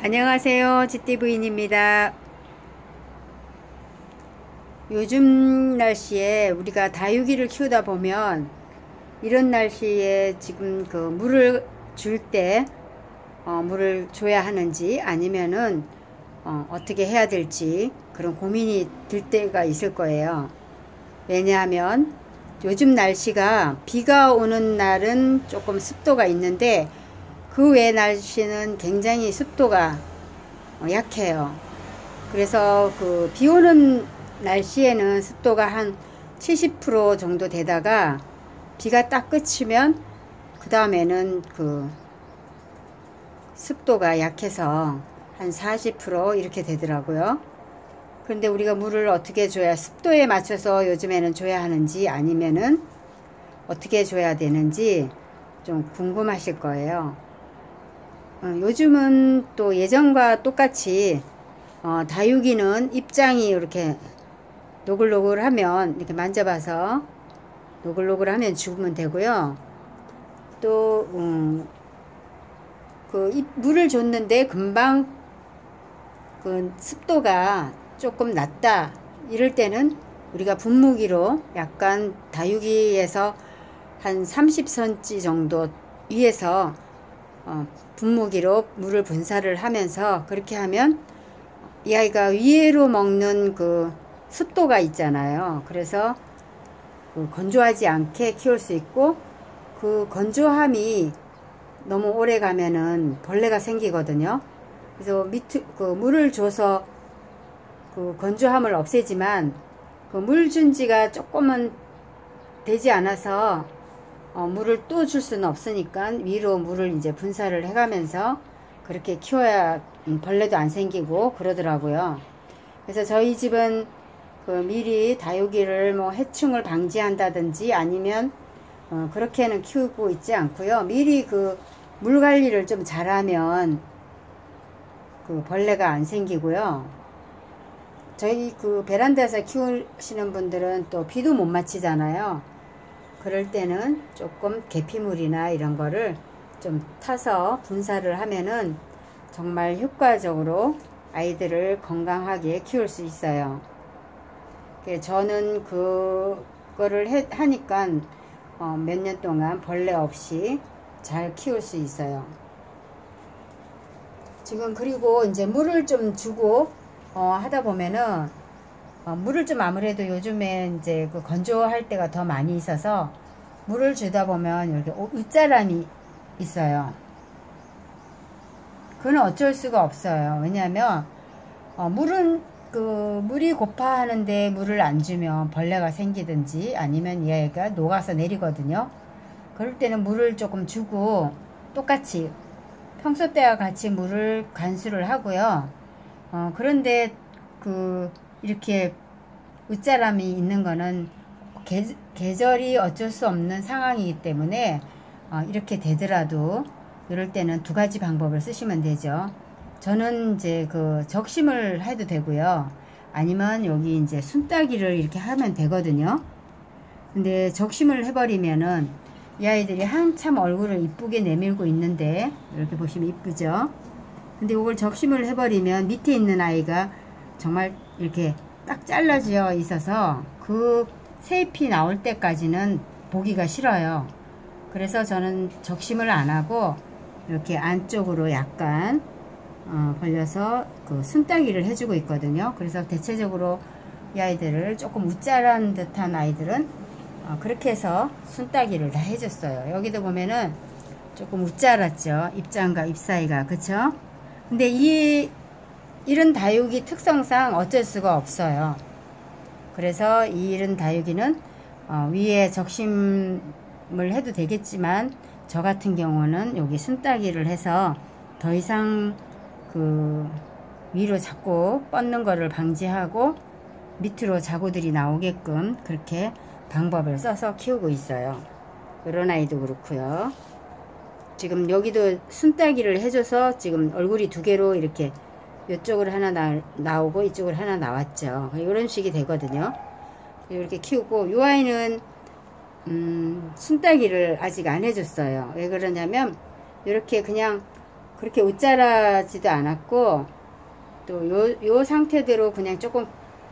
안녕하세요. GT부인입니다. 요즘 날씨에 우리가 다육이를 키우다 보면 이런 날씨에 지금 그 물을 줄 때 물을 줘야 하는지 아니면은 어떻게 해야 될지 그런 고민이 들 때가 있을 거예요. 왜냐하면 요즘 날씨가 비가 오는 날은 조금 습도가 있는데 그 외 날씨는 굉장히 습도가 약해요. 그래서 그 비 오는 날씨에는 습도가 한 70% 정도 되다가 비가 딱 그치면 그 다음에는 그 습도가 약해서 한 40% 이렇게 되더라고요. 그런데 우리가 물을 어떻게 줘야 습도에 맞춰서 요즘에는 줘야 하는지 아니면은 어떻게 줘야 되는지 좀 궁금하실 거예요. 요즘은 또 예전과 똑같이 다육이는 입장이 이렇게 노글노글하면 이렇게 만져봐서 노글노글하면 죽으면 되고요. 또 그 물을 줬는데 금방 그 습도가 조금 낮다 이럴 때는 우리가 분무기로 약간 다육이에서 한 30cm 정도 위에서 분무기로 물을 분사를 하면서 그렇게 하면 이 아이가 위로 먹는 그 습도가 있잖아요. 그래서 그 건조하지 않게 키울 수 있고 그 건조함이 너무 오래 가면은 벌레가 생기거든요. 그래서 그 물을 줘서 그 건조함을 없애지만 그 물 준 지가 조금은 되지 않아서 물을 또 줄 수는 없으니까 위로 물을 이제 분사를 해가면서 그렇게 키워야 벌레도 안 생기고 그러더라고요. 그래서 저희 집은 그 미리 다육이를 뭐 해충을 방지한다든지 아니면 그렇게는 키우고 있지 않고요. 미리 그 물 관리를 좀 잘하면 그 벌레가 안 생기고요. 저희 그 베란다에서 키우시는 분들은 또 비도 못 맞히잖아요. 그럴 때는 조금 계피물이나 이런 거를 좀 타서 분사를 하면은 정말 효과적으로 아이들을 건강하게 키울 수 있어요. 저는 그거를 하니까 몇 년 동안 벌레 없이 잘 키울 수 있어요. 지금 그리고 이제 물을 좀 주고 하다 보면은 물을 좀 아무래도 요즘에 이제 그 건조할 때가 더 많이 있어서 물을 주다 보면 이렇게 웃자람이 있어요. 그건 어쩔 수가 없어요. 왜냐하면 물은 그 물이 고파하는데 물을 안 주면 벌레가 생기든지 아니면 얘가 녹아서 내리거든요. 그럴 때는 물을 조금 주고 똑같이 평소 때와 같이 물을 관수를 하고요. 그런데 그 이렇게 웃자람이 있는 거는 계절이 어쩔 수 없는 상황이기 때문에 이렇게 되더라도 이럴 때는 두 가지 방법을 쓰시면 되죠. 저는 이제 그 적심을 해도 되고요. 아니면 여기 이제 순따기를 이렇게 하면 되거든요. 근데 적심을 해버리면은 이 아이들이 한참 얼굴을 이쁘게 내밀고 있는데 이렇게 보시면 이쁘죠. 근데 이걸 적심을 해버리면 밑에 있는 아이가 정말 이렇게 딱 잘라져 있어서 그 새잎이 나올 때까지는 보기가 싫어요. 그래서 저는 적심을 안 하고 이렇게 안쪽으로 약간 벌려서 그 순따기를 해주고 있거든요. 그래서 대체적으로 이 아이들을 조금 웃자란 듯한 아이들은 그렇게 해서 순따기를 다 해줬어요. 여기도 보면은 조금 웃자랐죠. 입장과 잎 사이가. 그쵸? 근데 이런 다육이 특성상 어쩔 수가 없어요. 그래서 이런 다육이는 위에 적심을 해도 되겠지만 저 같은 경우는 여기 순따기를 해서 더 이상 그 위로 자꾸 뻗는 거를 방지하고 밑으로 자구들이 나오게끔 그렇게 방법을 써서 키우고 있어요. 이런 아이도 그렇고요. 지금 여기도 순따기를 해줘서 지금 얼굴이 두 개로 이렇게 이쪽으로 하나 나오고 이쪽으로 하나 나왔죠. 이런 식이 되거든요. 이렇게 키우고 이 아이는 순따기를 아직 안 해줬어요. 왜 그러냐면 이렇게 그냥 그렇게 웃자라지도 않았고, 또 요 상태대로 그냥 조금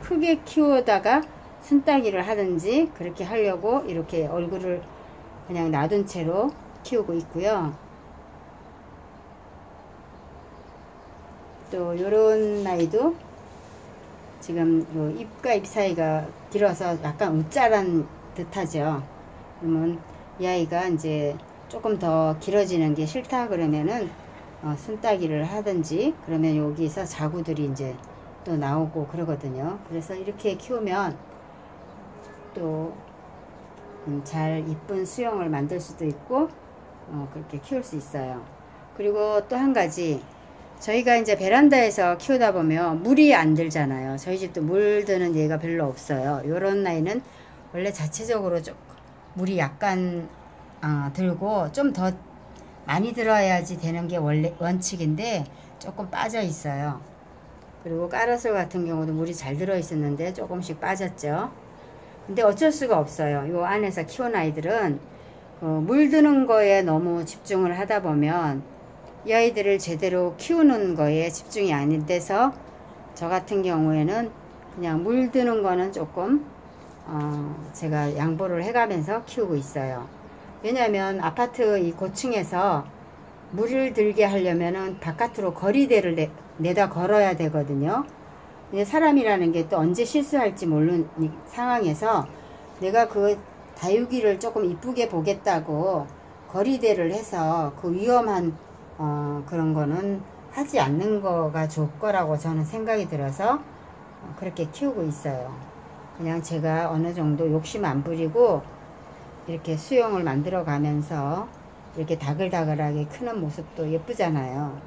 크게 키우다가 순따기를 하든지 그렇게 하려고 이렇게 얼굴을 그냥 놔둔 채로 키우고 있고요. 또 요런 아이도 지금 요 잎과 잎 사이가 길어서 약간 웃자란 듯하죠. 그러면 이 아이가 이제 조금 더 길어지는 게 싫다 그러면은 순따기를 하든지, 그러면 여기서 자구들이 이제 또 나오고 그러거든요. 그래서 이렇게 키우면 또 잘 이쁜 수영을 만들 수도 있고 그렇게 키울 수 있어요. 그리고 또 한 가지, 저희가 이제 베란다에서 키우다 보면 물이 안 들잖아요. 저희 집도 물 드는 얘가 별로 없어요. 요런 아이는 원래 자체적으로 좀 물이 약간 들고 좀 더 많이 들어야지 되는 게 원래 원칙인데 조금 빠져 있어요. 그리고 까라솔 같은 경우도 물이 잘 들어 있었는데 조금씩 빠졌죠. 근데 어쩔 수가 없어요. 요 안에서 키운 아이들은 물 드는 거에 너무 집중을 하다 보면 이 아이들을 제대로 키우는 거에 집중이 안 돼서, 저 같은 경우에는 그냥 물 드는 거는 조금 제가 양보를 해가면서 키우고 있어요. 왜냐하면 아파트 이 고층에서 물을 들게 하려면은 바깥으로 거리대를 내다 걸어야 되거든요. 근데 사람이라는 게 또 언제 실수할지 모르는 상황에서 내가 그 다육이를 조금 이쁘게 보겠다고 거리대를 해서 그 위험한 그런 거는 하지 않는 거가 좋을 거라고 저는 생각이 들어서 그렇게 키우고 있어요. 그냥 제가 어느 정도 욕심 안 부리고 이렇게 수영을 만들어 가면서 이렇게 다글다글하게 크는 모습도 예쁘잖아요.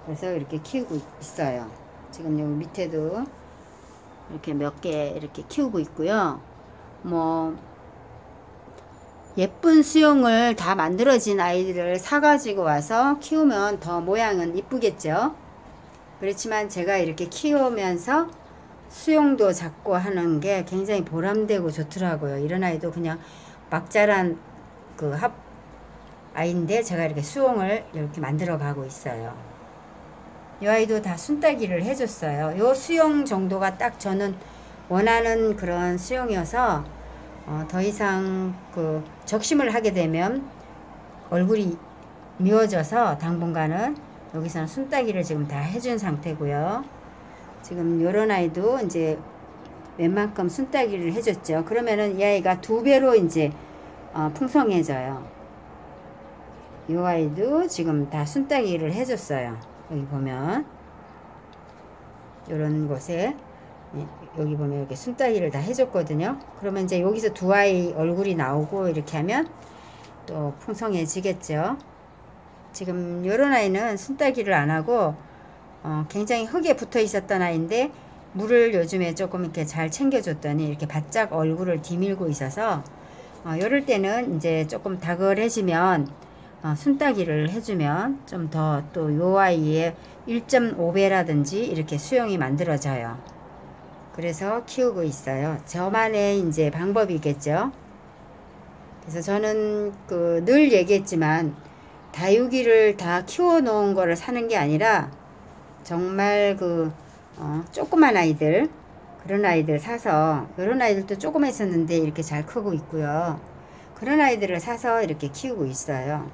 그래서 이렇게 키우고 있어요. 지금 여기 밑에도 이렇게 몇 개 이렇게 키우고 있고요. 뭐 예쁜 수영을 다 만들어진 아이들을 사가지고 와서 키우면 더 모양은 이쁘겠죠. 그렇지만 제가 이렇게 키우면서 수영도 잡고 하는 게 굉장히 보람되고 좋더라고요. 이런 아이도 그냥 막 자란 그 아이인데 제가 이렇게 수영을 이렇게 만들어 가고 있어요. 이 아이도 다 순따기를 해줬어요. 요 수영 정도가 딱 저는 원하는 그런 수영이어서 더 이상 그 적심을 하게 되면 얼굴이 미워져서 당분간은 여기서는 순따기를 지금 다 해준 상태고요. 지금 요런 아이도 이제 웬만큼 순따기를 해줬죠. 그러면은 이 아이가 2배로 이제 풍성해져요. 이 아이도 지금 다 순따기를 해줬어요. 여기 보면 요런 곳에 여기 보면 이렇게 순따기를 다 해줬거든요. 그러면 이제 여기서 2아이 얼굴이 나오고 이렇게 하면 또 풍성해지겠죠. 지금 요런 아이는 순따기를 안 하고 굉장히 흙에 붙어 있었던 아이인데 물을 요즘에 조금 이렇게 잘 챙겨줬더니 이렇게 바짝 얼굴을 디밀고 있어서 요럴 때는 이제 조금 다글해지면 순따기를 해주면 좀 더 또 요 아이의 1.5배라든지 이렇게 수영이 만들어져요. 그래서 키우고 있어요. 저만의 이제 방법이겠죠. 그래서 저는 늘 얘기했지만 다육이를 다 키워 놓은 거를 사는 게 아니라 정말 조그만 아이들, 그런 아이들 사서, 이런 아이들도 조금 했었는데 이렇게 잘 크고 있고요. 그런 아이들을 사서 이렇게 키우고 있어요.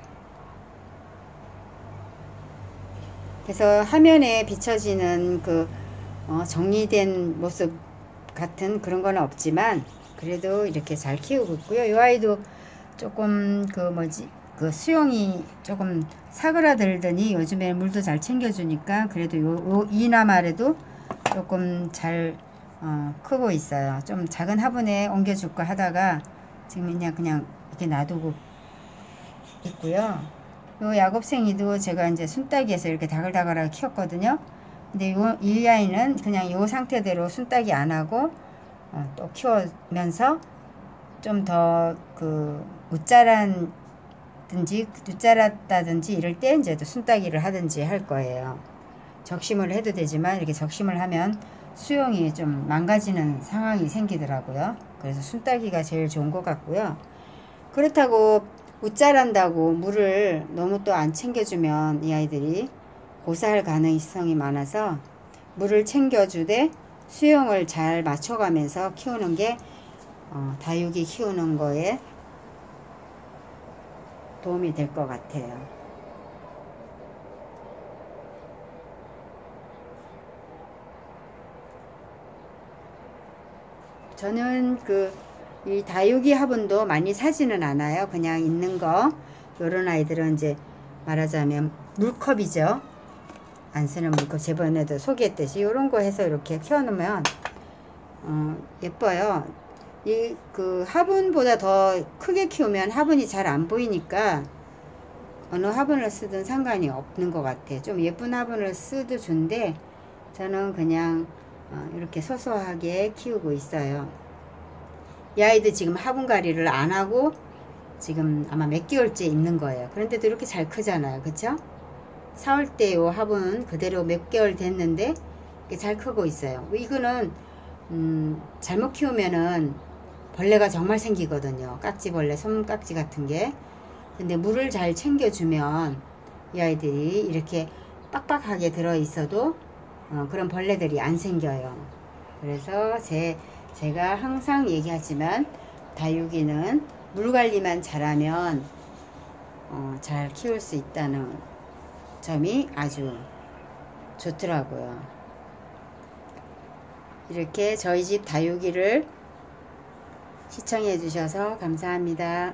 그래서 화면에 비춰지는 정리된 모습 같은 그런 건 없지만 그래도 이렇게 잘 키우고 있고요. 이 아이도 조금 수영이 조금 사그라들더니 요즘에 물도 잘 챙겨주니까 그래도 이나말에도 조금 잘 크고 있어요. 좀 작은 화분에 옮겨줄까 하다가 지금 그냥 이렇게 놔두고 있고요. 요 야곱생이도 제가 이제 순따기에서 이렇게 다글다글하게 키웠거든요. 근데 이 아이는 그냥 요 상태대로 순따기 안 하고 또 키우면서 좀 더 웃자랐다든지 이럴 때 이제 또 순따기를 하든지 할 거예요. 적심을 해도 되지만 이렇게 적심을 하면 수영이 좀 망가지는 상황이 생기더라고요. 그래서 순따기가 제일 좋은 것 같고요. 그렇다고 웃자란다고 물을 너무 또 안 챙겨주면 이 아이들이 고사할 가능성이 많아서 물을 챙겨주되 수영을 잘 맞춰가면서 키우는 게 다육이 키우는 거에 도움이 될 것 같아요. 저는 이 다육이 화분도 많이 사지는 않아요. 그냥 있는 거, 요런 아이들은 이제 말하자면 물컵이죠. 안 쓰는 물컵, 저번에도 소개했듯이 요런 거 해서 이렇게 키워놓으면 예뻐요. 화분보다 더 크게 키우면 화분이 잘 안 보이니까 어느 화분을 쓰든 상관이 없는 것 같아요. 좀 예쁜 화분을 쓰도 좋은데 저는 그냥 이렇게 소소하게 키우고 있어요. 이 아이도 지금 화분갈이를 안 하고 지금 아마 몇 개월째 있는 거예요. 그런데도 이렇게 잘 크잖아요. 그쵸? 4월 때 요 화분 그대로 몇 개월 됐는데 잘 크고 있어요. 이거는 잘못 키우면은 벌레가 정말 생기거든요. 깍지벌레, 솜깍지 같은 게. 근데 물을 잘 챙겨주면 이 아이들이 이렇게 빡빡하게 들어있어도 그런 벌레들이 안 생겨요. 그래서 제가 항상 얘기하지만 다육이는 물 관리만 잘하면 잘 키울 수 있다는 점이 아주 좋더라고요. 이렇게 저희 집 다육이를 시청해 주셔서 감사합니다.